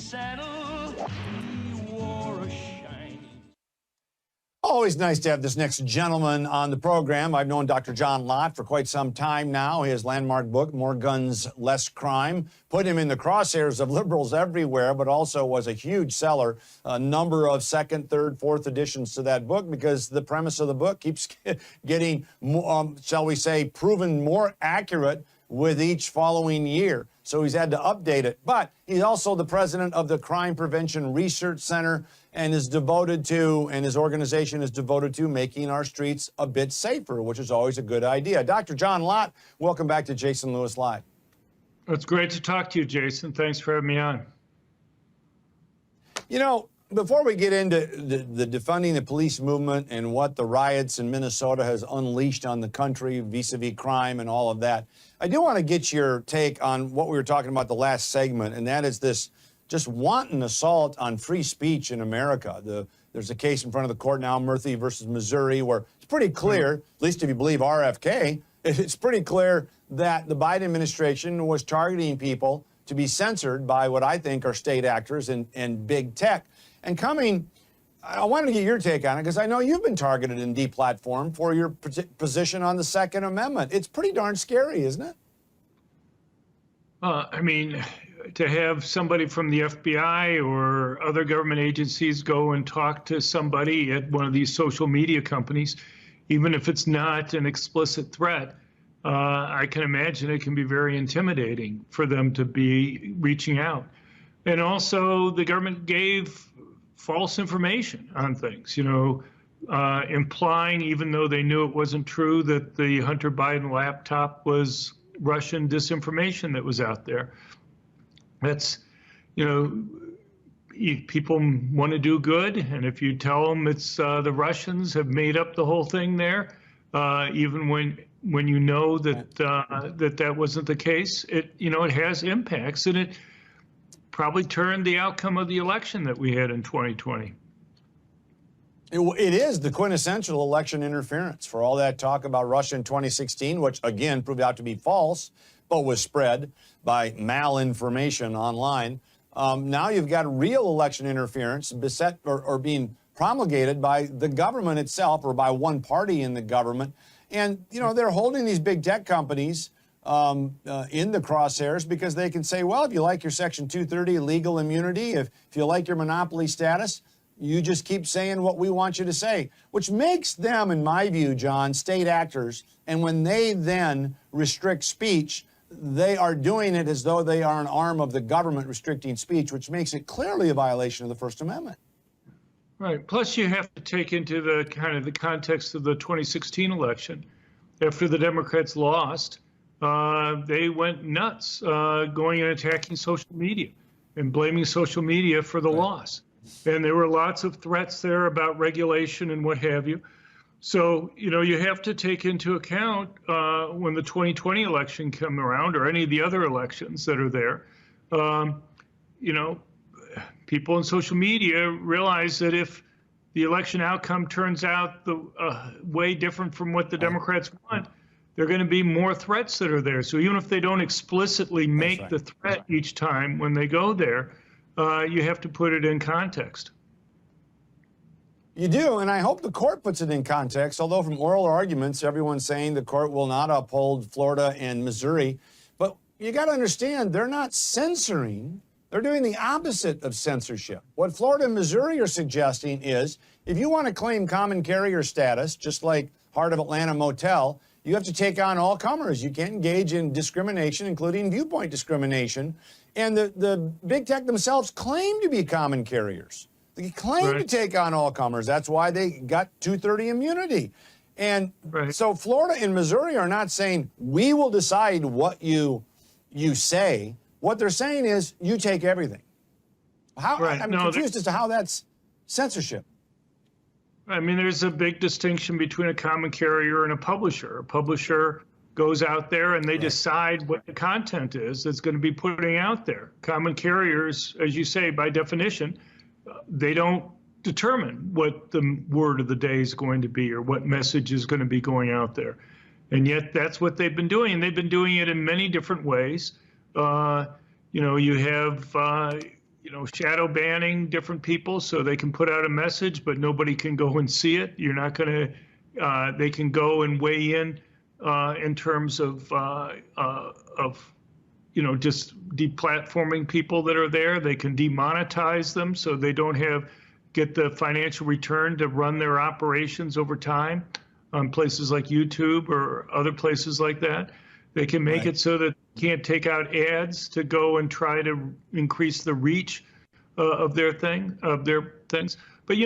saddle, he wore a shiny. Always nice to have this next gentleman on the program. I've known Dr. John Lott for quite some time now. His landmark book, More Guns, Less Crime, put him in the crosshairs of liberals everywhere, but also was a huge seller. A number of second, third, fourth editions to that book because the premise of the book keeps getting, shall we say, proven more accurate with each following year. So he's had to update it. But he's also the president of the Crime Prevention Research Center and is devoted to, and his organization is devoted to, making our streets a bit safer, which is always a good idea. Dr. John Lott, welcome back to Jason Lewis Live. It's great to talk to you, Jason. Thanks for having me on. You know, before we get into the defunding the police movement and what the riots in Minnesota has unleashed on the country vis-a-vis crime and all of that, I do want to get your take on what we were talking about the last segment, and that is this just wanton assault on free speech in America. There's a case in front of the court now, Murthy versus Missouri, where it's pretty clear, at least if you believe RFK, it's pretty clear that the Biden administration was targeting people to be censored by what I think are state actors and big tech. And I wanted to get your take on it because I know you've been targeted and deplatformed for your position on the Second Amendment. It's pretty darn scary, isn't it? I mean, to have somebody from the FBI or other government agencies go and talk to somebody at one of these social media companies, even if it's not an explicit threat, I can imagine it can be very intimidating for them to be reaching out. And also, the government gave false information on things, implying, even though they knew it wasn't true, that the Hunter Biden laptop was Russian disinformation that was out there. That's, people want to do good, and if you tell them it's the Russians have made up the whole thing there, even when you know that that wasn't the case, it has impacts, and it probably turned the outcome of the election that we had in 2020. It is the quintessential election interference for all that talk about Russia in 2016, which again proved out to be false, but was spread by malinformation online. Now you've got real election interference beset or being promulgated by the government itself or by one party in the government. And, they're holding these big tech companies in the crosshairs because they can say, well, if you like your Section 230 legal immunity, if you like your monopoly status, you just keep saying what we want you to say, which makes them, in my view, John, state actors. And when they then restrict speech, they are doing it as though they are an arm of the government restricting speech, which makes it clearly a violation of the First Amendment. Right. Plus, you have to take into the context of the 2016 election. After the Democrats lost, they went nuts, going and attacking social media and blaming social media for the loss. And there were lots of threats there about regulation and what have you. So, you have to take into account when the 2020 election come around or any of the other elections that are there, people in social media realize that if the election outcome turns out way different from what the Democrats want, there are going to be more threats that are there. So even if they don't explicitly make the threat each time when they go there, you have to put it in context. You do, and I hope the court puts it in context, although from oral arguments, everyone's saying the court will not uphold Florida and Missouri. But you got to understand, they're not censoring. They're doing the opposite of censorship. What Florida and Missouri are suggesting is if you want to claim common carrier status, just like Heart of Atlanta Motel, you have to take on all comers. You can't engage in discrimination, including viewpoint discrimination. And the big tech themselves claim to be common carriers. They claim to take on all comers. That's why they got 230 immunity. And so Florida and Missouri are not saying, we will decide what you say. What they're saying is, you take everything. I'm confused as to how that's censorship. I mean, there's a big distinction between a common carrier and a publisher. A publisher goes out there and they decide what the content is that's going to be putting out there. Common carriers, as you say, by definition, they don't determine what the word of the day is going to be or what message is going to be going out there. And yet that's what they've been doing. And they've been doing it in many different ways. You have shadow banning different people so they can put out a message, but nobody can go and see it. You're not going to. They can go and weigh in terms of just deplatforming people that are there. They can demonetize them so they don't get the financial return to run their operations over time on places like YouTube or other places like that. They can make it so that you can't take out ads to go and try to increase the reach of their things. But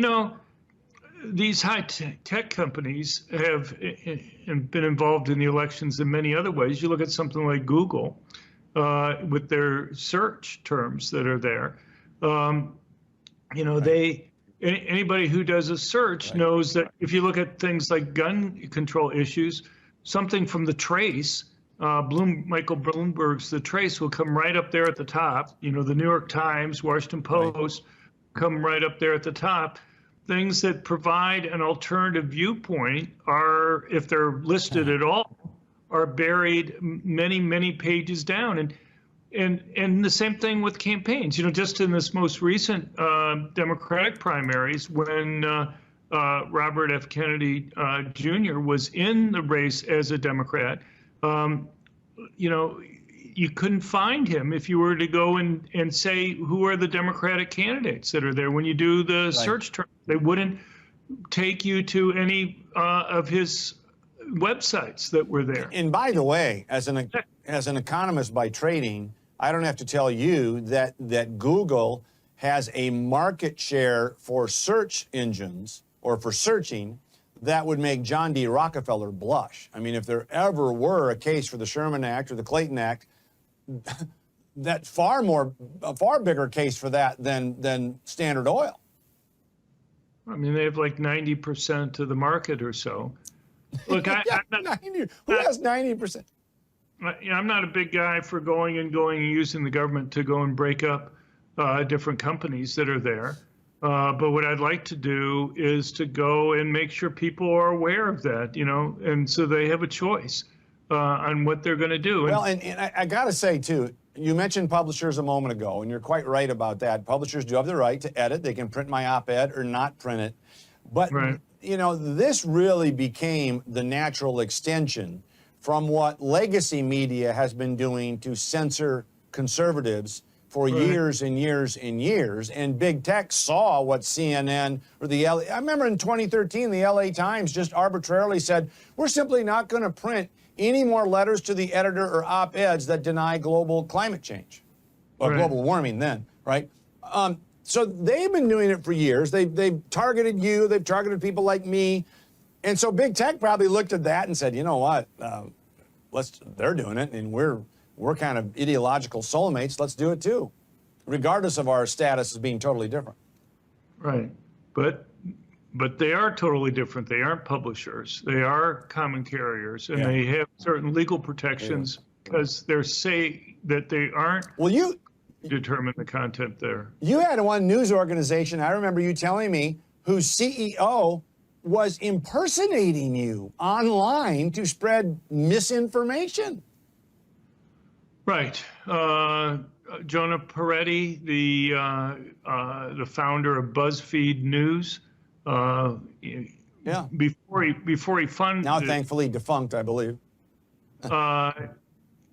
these high tech companies have been involved in the elections in many other ways. You look at something like Google with their search terms that are there. Anybody who does a search knows that if you look at things like gun control issues, something from The Trace, Michael Bloomberg's The Trace will come right up there at the top. The New York Times, Washington Post come right up there at the top. Things that provide an alternative viewpoint are, if they're listed at all, are buried many, many pages down. And the same thing with campaigns. Just in this most recent Democratic primaries, when Robert F. Kennedy Jr. was in the race as a Democrat, you couldn't find him if you were to go and say, who are the Democratic candidates that are there? When you do the search term, they wouldn't take you to any of his websites that were there. And by the way, as an economist by training, I don't have to tell you that Google has a market share for search engines or for searching that would make John D. Rockefeller blush. I mean, if there ever were a case for the Sherman Act or the Clayton Act, that's a far bigger case for that than Standard Oil. I mean, they have like 90% of the market or so. Look, who has 90%? I'm not a big guy for going and using the government to go and break up different companies that are there. But what I'd like to do is to go and make sure people are aware of that, and so they have a choice on what they're going to do. Well, and I got to say, too, you mentioned publishers a moment ago, and you're quite right about that. Publishers do have the right to edit. They can print my op-ed or not print it. But, this really became the natural extension from what legacy media has been doing to censor conservatives for years and years and years. And big tech saw what CNN or I remember in 2013, the LA Times just arbitrarily said, we're simply not going to print any more letters to the editor or op-eds that deny global climate change or global warming then, right? So they've been doing it for years. They've targeted you. They've targeted people like me. And so big tech probably looked at that and said, you know what, they're doing it, and we're kind of ideological soulmates. Let's do it too, regardless of our status as being totally different. Right, but they are totally different. They aren't publishers. They are common carriers, and they have certain legal protections because they're say that they aren't. Well, you determine the content there. You had one news organization, I remember you telling me, whose CEO was impersonating you online to spread misinformation. Right. Jonah Paretti, the founder of BuzzFeed News. Before he funded. Now, thankfully defunct, I believe.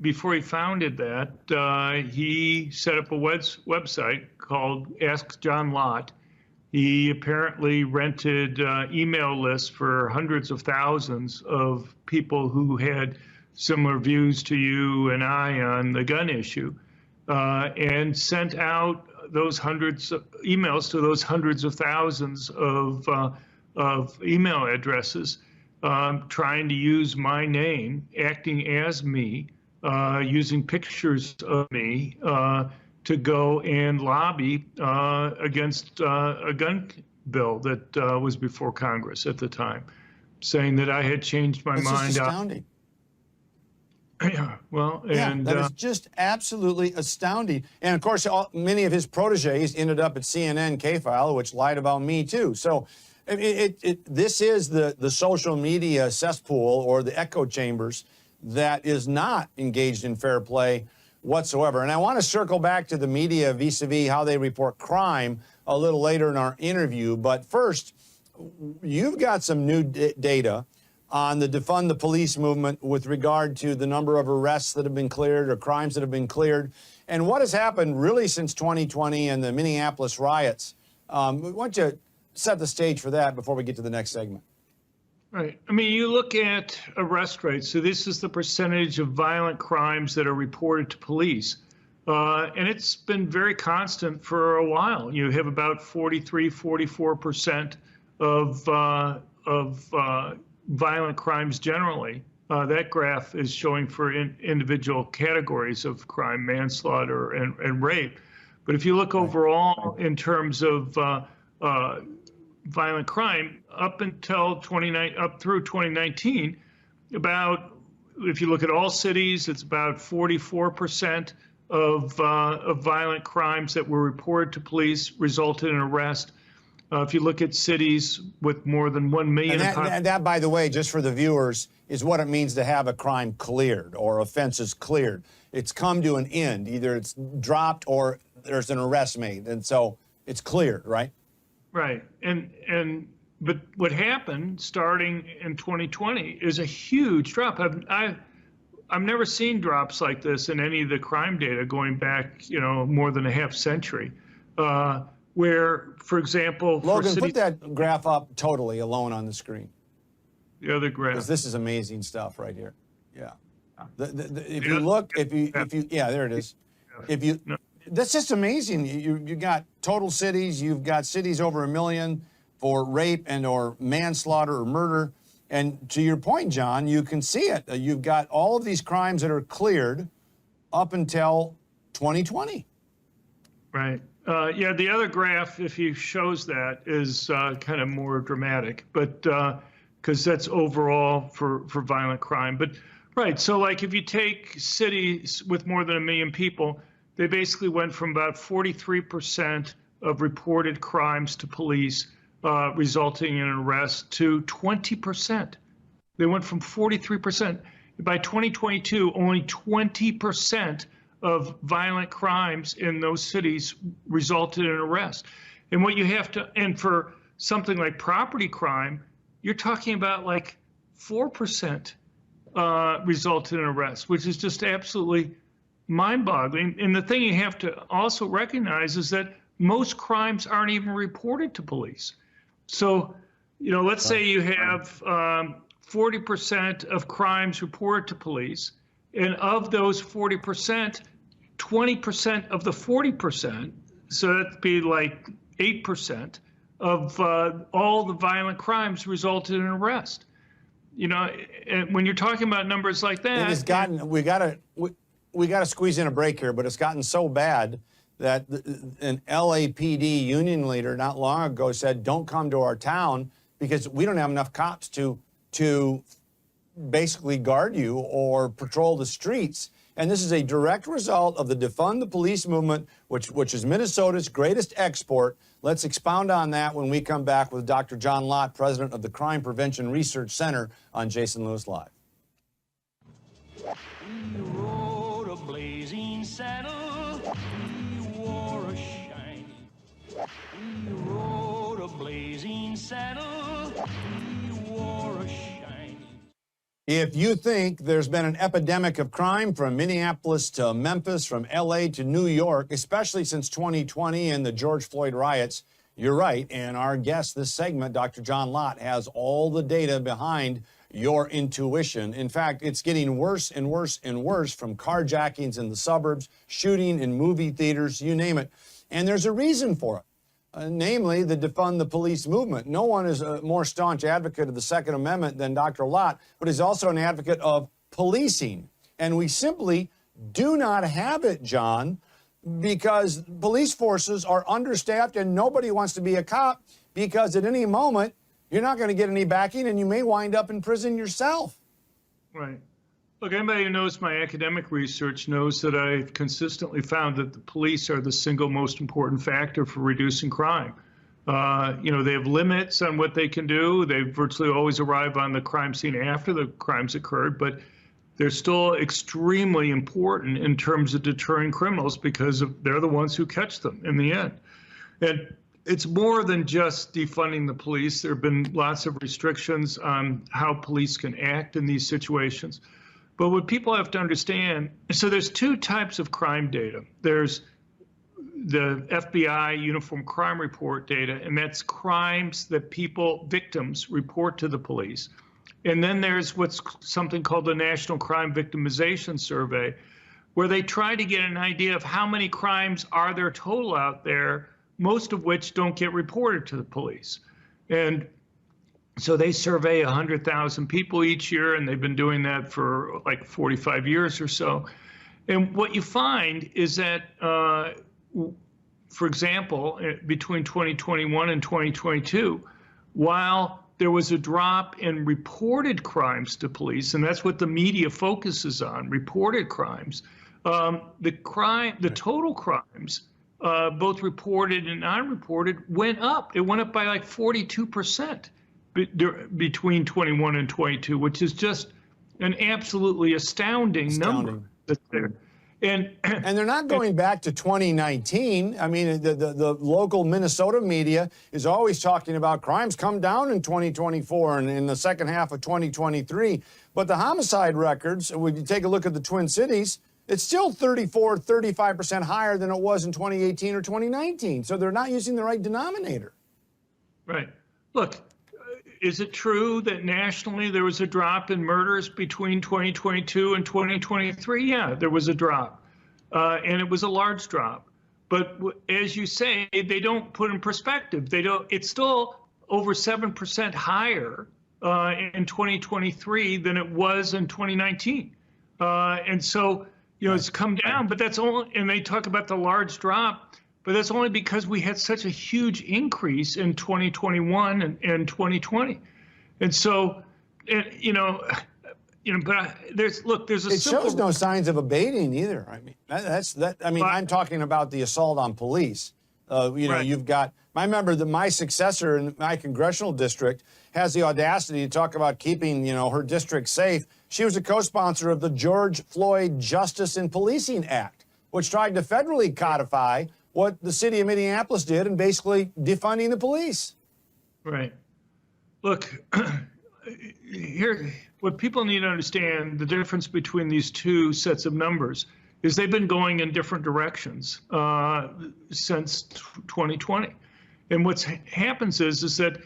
Before he founded that, he set up a website called Ask John Lott. He apparently rented email lists for hundreds of thousands of people who had similar views to you and I on the gun issue, and sent out those hundreds of emails to those hundreds of thousands of email addresses, trying to use my name, acting as me, using pictures of me, to go and lobby against a gun bill that was before Congress at the time, saying that I had changed my mind. That's just astounding. Yeah, well, and that is just absolutely astounding. And of course, many of his proteges ended up at CNN K-File, which lied about me too. So this is the social media cesspool or the echo chambers that is not engaged in fair play whatsoever. And I want to circle back to the media vis-a-vis how they report crime a little later in our interview. But first, you've got some new data on the defund the police movement with regard to the number of arrests that have been cleared or crimes that have been cleared, and what has happened really since 2020 and the Minneapolis riots. We want to set the stage for that before we get to the next segment. Right. I mean, you look at arrest rates. So this is the percentage of violent crimes that are reported to police. And it's been very constant for a while. You have about 43, 44% of violent crimes generally. That graph is showing for individual categories of crime, manslaughter and rape. But if you look overall in terms of violent crime, up through 2019, if you look at all cities, it's about 44% of violent crimes that were reported to police resulted in arrest. If you look at cities with more than 1 million. And that, by the way, just for the viewers, is what it means to have a crime cleared or offenses cleared. It's come to an end. Either it's dropped or there's an arrest made. And so it's cleared, right? Right. But what happened starting in 2020 is a huge drop. I've never seen drops like this in any of the crime data going back, more than a half century. Where, for example, Logan, put that graph up totally alone on the screen. The other graph. Because this is amazing stuff right here. Yeah. If you look, yeah, there it is. That's just amazing. You got total cities. You've got cities over 1 million for rape and or manslaughter or murder. And to your point, John, you can see it. You've got all of these crimes that are cleared up until 2020. Right. Yeah, the other graph, if he shows that, is kind of more dramatic, but because that's overall for violent crime. But right, so like if you take cities with more than 1 million people, they basically went from about 43% of reported crimes to police resulting in an arrest to 20%. They went from 43%. By 2022, only 20% of violent crimes in those cities resulted in arrest. And what you have to, and for something like property crime, you're talking about like 4% resulted in arrest, which is just absolutely mind-boggling. And the thing you have to also recognize is that most crimes aren't even reported to police. So, let's say you have 40% of crimes reported to police, and of those 40%, 20% of the 40%, so that'd be like 8% of all the violent crimes resulted in arrest. And when you're talking about numbers like that, it has gotten. We gotta squeeze in a break here, but it's gotten so bad that an LAPD union leader not long ago said, "Don't come to our town because we don't have enough cops to basically guard you or patrol the streets." And this is a direct result of the defund the police movement, which is Minnesota's greatest export. Let's expound on that when we come back with Dr. John Lott, president of the Crime Prevention Research Center on Jason Lewis Live. He rode a blazing saddle, he wore a shiny. He rode a blazing saddle, he wore a shiny. If you think there's been an epidemic of crime from Minneapolis to Memphis, from LA to New York, especially since 2020 and the George Floyd riots, you're right. And our guest this segment, Dr. John Lott, has all the data behind your intuition. In fact, it's getting worse and worse and worse, from carjackings in the suburbs, shooting in movie theaters, you name it. And there's a reason for it. Namely, the defund the police movement. No one is a more staunch advocate of the Second Amendment than Dr. Lott, but he's also an advocate of policing. And we simply do not have it, John, because police forces are understaffed and nobody wants to be a cop, because at any moment, you're not going to get any backing and you may wind up in prison yourself. Right. Look, anybody who knows my academic research knows that I've consistently found that the police are the single most important factor for reducing crime. They have limits on what they can do. They virtually always arrive on the crime scene after the crimes occurred, but they're still extremely important in terms of deterring criminals because they're the ones who catch them in the end. And it's more than just defunding the police. There have been lots of restrictions on how police can act in these situations. But what people have to understand, so there's two types of crime data. There's the FBI Uniform Crime Report data, and that's crimes that victims report to the police. And then there's what's something called the National Crime Victimization Survey, where they try to get an idea of how many crimes are there total out there, most of which don't get reported to the police. And so they survey 100,000 people each year, and they've been doing that for like 45 years or so. And what you find is that, for example, between 2021 and 2022, while there was a drop in reported crimes to police, and that's what the media focuses on, reported crimes, the total crimes, both reported and non-reported, went up. It went up by like 42% between 21 and 22, which is just an absolutely astounding number that's there. And they're not going back to 2019. I mean, the local Minnesota media is always talking about crimes come down in 2024 and in the second half of 2023. But the homicide records, when you take a look at the Twin Cities, it's still 35% higher than it was in 2018 or 2019. So they're not using the right denominator. Right. Look, is it true that nationally there was a drop in murders between 2022 and 2023? Yeah, there was a drop, and it was a large drop. But as you say, they don't put in perspective. It's still over 7% higher in 2023 than it was in 2019. And so, it's come down, but that's only, and they talk about the large drop, but that's only because we had such a huge increase in 2021 and 2020. And so, but there's a it shows no signs of abating either. I mean, I'm talking about the assault on police. Right. You've got, I remember that my successor in my congressional district has the audacity to talk about keeping, her district safe. She was a co-sponsor of the George Floyd Justice in Policing Act, which tried to federally codify what the city of Minneapolis did and basically defunding the police. Right. Look, here, what people need to understand, the difference between these two sets of numbers is they've been going in different directions since 2020. And what happens is that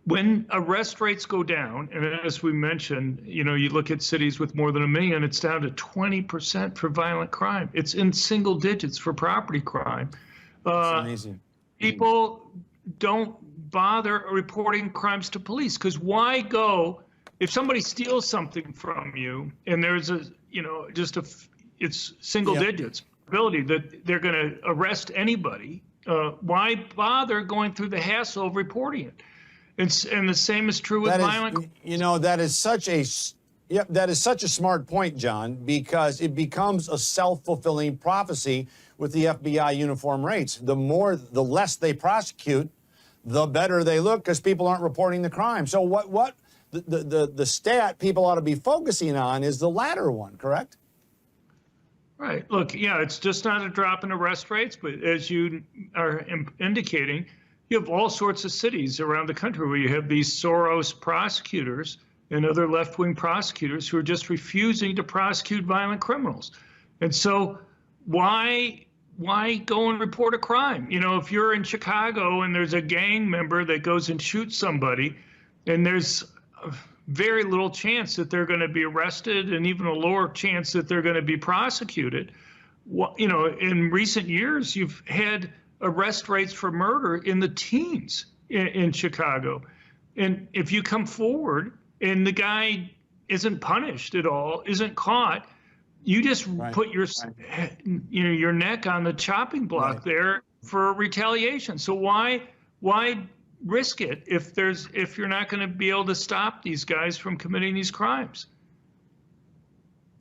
when arrest rates go down, and as we mentioned, you look at cities with more than 1 million, it's down to 20% for violent crime. It's in single digits for property crime. That's amazing. People don't bother reporting crimes to police because why go if somebody steals something from you and there's it's single digits probability that they're going to arrest anybody. Why bother going through the hassle of reporting it? And the same is true with violent. That is such a smart point, John, because it becomes a self-fulfilling prophecy with the FBI uniform rates. The less they prosecute, the better they look because people aren't reporting the crime. So what the stat people ought to be focusing on is the latter one, correct? Right. Look, it's just not a drop in arrest rates, but as you are indicating, you have all sorts of cities around the country where you have these Soros prosecutors and other left-wing prosecutors who are just refusing to prosecute violent criminals. And so why go and report a crime? If you're in Chicago and there's a gang member that goes and shoots somebody, and there's very little chance that they're going to be arrested and even a lower chance that they're going to be prosecuted. In recent years, you've had arrest rates for murder in the teens in Chicago. And if you come forward and the guy isn't punished at all, isn't caught, you just put your neck on the chopping block there for retaliation. So why risk it if you're not going to be able to stop these guys from committing these crimes?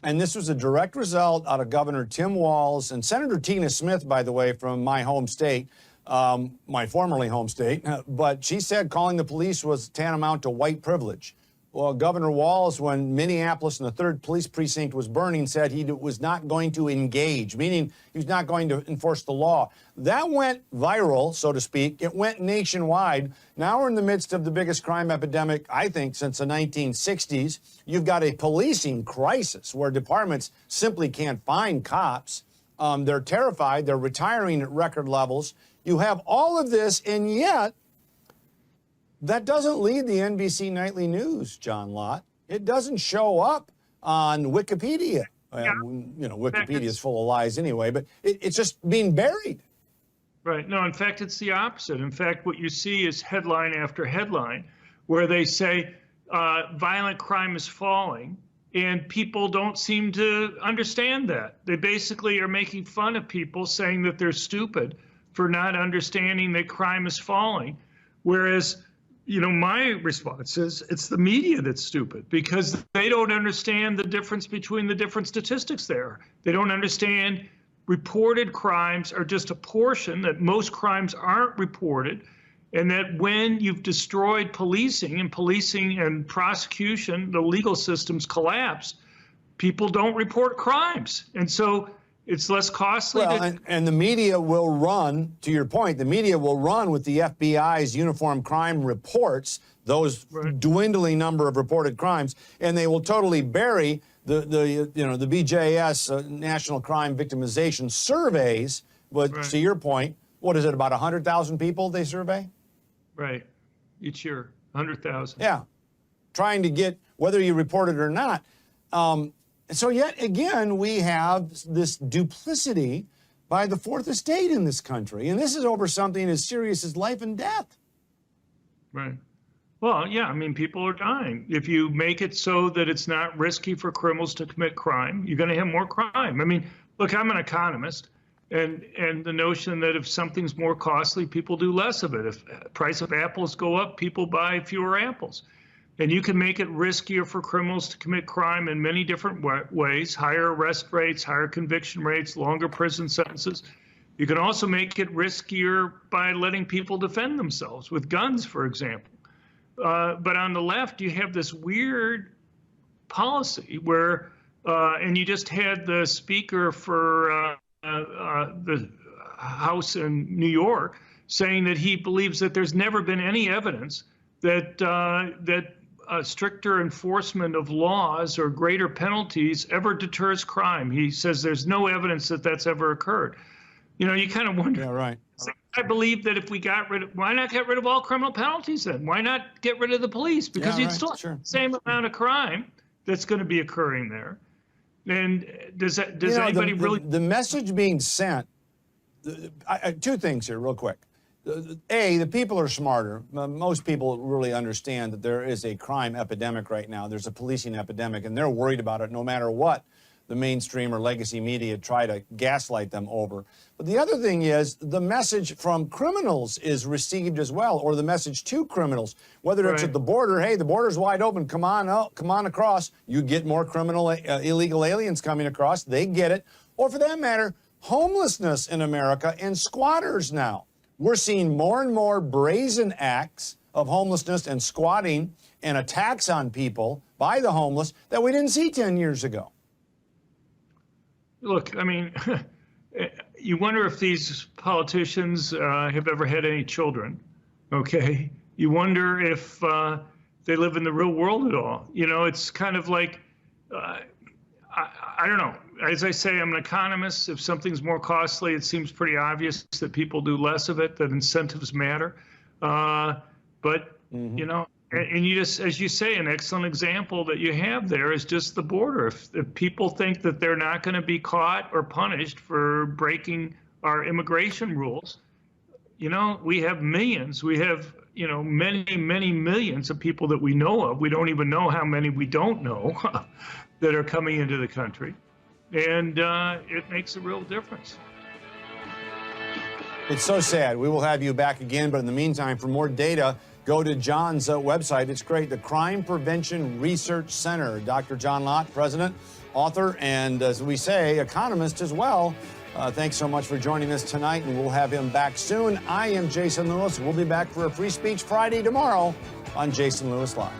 And this was a direct result out of Governor Tim Walz and Senator Tina Smith, by the way, from my home state, my formerly home state. But she said calling the police was tantamount to white privilege. Well, Governor Walz, when Minneapolis and the 3rd Police Precinct was burning, said he was not going to engage, meaning he was not going to enforce the law. That went viral, so to speak. It went nationwide. Now we're in the midst of the biggest crime epidemic, I think, since the 1960s. You've got a policing crisis where departments simply can't find cops. They're terrified. They're retiring at record levels. You have all of this, and yet that doesn't lead the NBC Nightly News, John Lott. It doesn't show up on Wikipedia. Yeah. You know, Wikipedia is full of lies anyway, but it's just being buried. Right. No, in fact, it's the opposite. In fact, what you see is headline after headline where they say violent crime is falling, and people don't seem to understand that. They basically are making fun of people, saying that they're stupid for not understanding that crime is falling, whereas you know, my response is it's the media that's stupid because they don't understand the difference between the different statistics there. They don't understand reported crimes are just a portion, that most crimes aren't reported, and that when you've destroyed policing and prosecution, the legal systems collapse, people don't report crimes. And so it's less costly. Well, and the media will run, to your point, the media will run with the FBI's uniform crime reports, those dwindling number of reported crimes, and they will totally bury the BJS National Crime Victimization surveys. But to your point, what is it, about 100,000 people they survey? Right, each year, 100,000. Yeah, trying to get, whether you report it or not. So yet again, we have this duplicity by the Fourth Estate in this country. And this is over something as serious as life and death. Right. Well, yeah, I mean, people are dying. If you make it so that it's not risky for criminals to commit crime, you're going to have more crime. I mean, look, I'm an economist, and the notion that if something's more costly, people do less of it. If the price of apples go up, people buy fewer apples. And you can make it riskier for criminals to commit crime in many different ways, higher arrest rates, higher conviction rates, longer prison sentences. You can also make it riskier by letting people defend themselves with guns, for example. But on the left, you have this weird policy where, and you just had the speaker for the House in New York saying that he believes that there's never been any evidence that stricter enforcement of laws or greater penalties ever deters crime. He says there's no evidence that that's ever occurred. You know, you kind of wonder. Yeah, right. I believe that if we got rid of, why not get rid of all criminal penalties then? Why not get rid of the police? Because you'd still have the same amount of crime that's going to be occurring there. And does anybody really? The message being sent, two things here real quick. A, the people are smarter. Most people really understand that there is a crime epidemic right now. There's a policing epidemic, and they're worried about it no matter what the mainstream or legacy media try to gaslight them over. But the other thing is the message from criminals is received as well, or the message to criminals, whether it's at the border, hey, the border's wide open, come on out, come on across. You get more illegal aliens coming across, they get it. Or for that matter, homelessness in America and squatters now. We're seeing more and more brazen acts of homelessness and squatting and attacks on people by the homeless that we didn't see 10 years ago. Look, I mean, you wonder if these politicians have ever had any children, okay? You wonder if they live in the real world at all. You know, it's kind of like, I don't know. As I say, I'm an economist. If something's more costly, it seems pretty obvious that people do less of it, that incentives matter. But, you know, and you just, as you say, an excellent example that you have there is just the border. If people think that they're not going to be caught or punished for breaking our immigration rules, you know, we have millions. We have, you know, many, many millions of people that we know of. We don't even know how many we don't know that are coming into the country. And it makes a real difference. It's so sad. We will have you back again, but in the meantime, for more data, go to John's website. It's great. The Crime Prevention Research Center. Dr. John Lott, president, author, and as we say, economist as well. Thanks so much for joining us tonight, and we'll have him back soon. I am Jason Lewis. We'll be back for a Free Speech Friday tomorrow on Jason Lewis Live.